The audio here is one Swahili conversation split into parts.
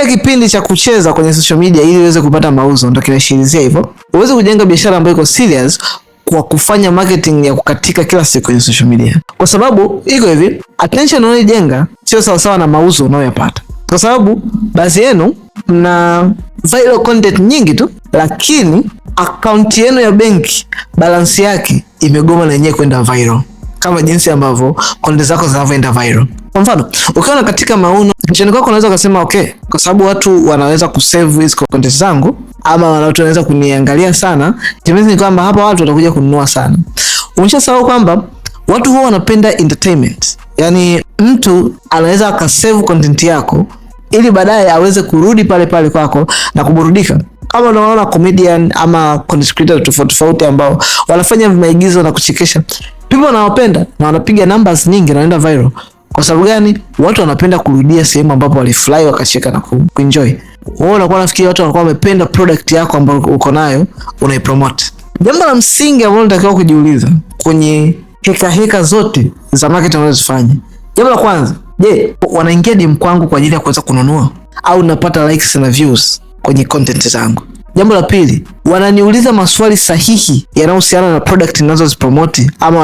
kile kipindi cha kucheza kwenye social media ili uweze kupata mauzo ndio kinashirizia hivyo. Uweze kujenga biashara ambayo iko serious kwa kufanya marketing ya kukatika kila siku kwenye social media. Kwa sababu iko hivi, attention unayojenga sio sawa sawa na mauzo unayopata. Kwa sababu baadhi yenu mna viral content nyingi tu, lakini account yenu ya benki balance yake imegoma na yenyewe kwenda viral, kama jinsi ambavyo content zako zinavyoenda viral. Kwa mfano, ukiona katika mauno nchini kwako unaweza kusema okay, kwa sababu watu wanaweza kusave hizo content zangu ama watu wanaweza kuniangalia sana, jamani, kwamba hapa watu watakuja kununua sana. Umeshasahau kwamba watu huwa wanapenda entertainment. Yaani mtu anaweza akasave content yako ili baadaye aweze kurudi pale pale kwako na kuburudika. Kama unaona comedian ama content creator tofauti ambao wanafanya maigizo na kuchekesha, people wanawapenda na wanapiga numbers nyingi na wanaenda viral. Kwa sababu gani? Watu wanapenda kurudia sehemu ambapo walifly wakacheka na kuenjoy. Wao unakuwa nafikiri watu wanakuwa wamependa product yako ambayo uko nayo unaipromote. Jambo la msingi ambalo unatakiwa kujiuliza kwenye heka zote za marketing unazofanya. Jambo la kwanza, je, wanaingia DM kwangu kwa ajili ya kuweza kununua au napata likes na views kwenye content zangu? Jambo la pili, wananiuliza maswali sahihi yanayohusiana na product ninazozipromote ama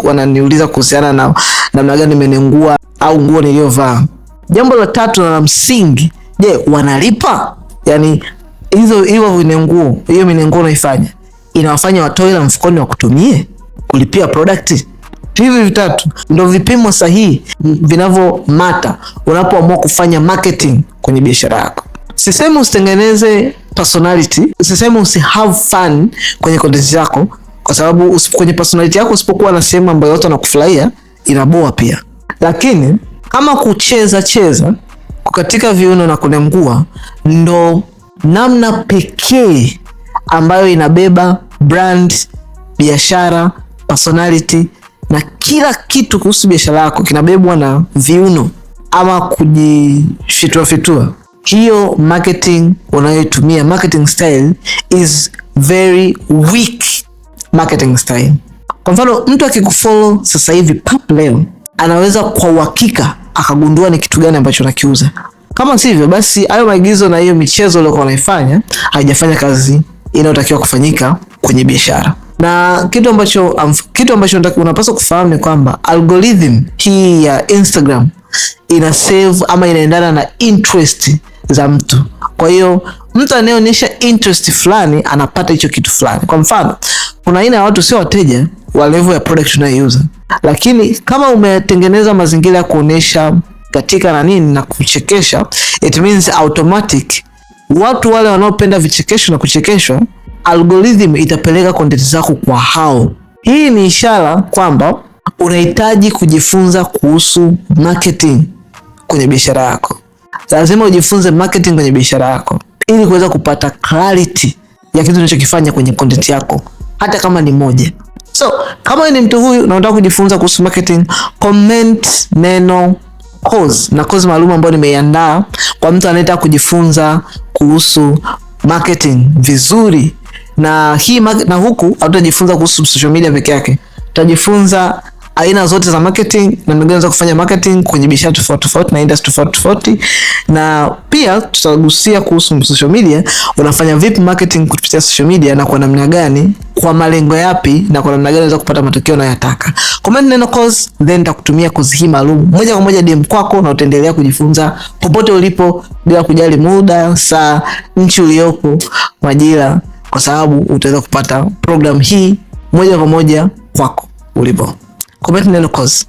wananiuliza kuhusiana na namna gani nimenengua au nguo niliyovaa? Jambo la tatu na la msingi, je, wanalipa? Yaani hiyo vinenguo, hiyo minenguo unaifanya inawafanya watoe la mfukoni wa kutumie kulipia product? Hivi vitatu ndio vipimo sahihi vinavyomata unapoamua kufanya marketing kwenye biashara yako. Sisemi usitengeneze personality, sisemi usi have fun kwenye content yako, kwa sababu kwenye personality yako usipokuwa na sehemu ambayo watu wanakufurahia inaboa pia. Lakini kama kucheza kukatika viuno na kunengua ndo namna pekee ambayo inabeba brand, biashara, personality na kila kitu kuhusu biashara yako kinabebwa na viuno ama kujifitua, hiyo marketing unayotumia, marketing style is very weak marketing style. Kwa mfano, mtu akikufollow sasa hivi leo anaweza kwa uhakika akagundua ni kitu gani ambacho unakiuza. Kama sivyo, basi hayo maigizo na hiyo michezo uliokuwa unaifanya haijafanya kazi inayotakiwa kufanyika kwenye biashara. Na kitu ambacho unapaswa kufahamu ni kwamba algorithm hii ya Instagram ina save ama inaendana na interest za mtu. Kwa hiyo mtu anayeonyesha interest fulani anapata hicho kitu fulani. Kwa mfano, kuna aina ya watu sio wateja wa level ya product unayouza, lakini kama umetengeneza mazingira ya kuonesha katika na nini na kuchekesha, it means automatic watu wale wanaopenda vichekesho na kuchekeshwa, algorithm itapeleka content zako kwa hao. Hii ni ishara kwamba unahitaji kujifunza kuhusu marketing kwenye biashara yako. Lazima ujifunze marketing kwenye biashara yako ili kuweza kupata clarity ya kitu unachokifanya kwenye content yako, hata kama ni moja. So, kama ni mtu huyu na unataka kujifunza kuhusu marketing, comment neno course na course maalum ambayo nimeiandaa kwa mtu anayetaka kujifunza kuhusu marketing vizuri. Na huku hutajifunza kuhusu social media peke yake. Utajifunza aina zote za marketing na namna za kufanya marketing kwenye biashara tofauti na industry tofauti. Na pia tutagusia kuhusu social media, unafanya vipi marketing kupitia social media na kwa namna gani, kwa malengo yapi na kwa namna gani unaweza kupata matokeo unayotaka. Comment neno course, then nitakutumia course hii maalum moja kwa moja DM kwako na utaendelea kujifunza popote ulipo bila kujali muda, saa, nchi uliyopo, majira, kwa sababu utaweza kupata program hii moja kwa moja kwako ulipo. Comment neno course.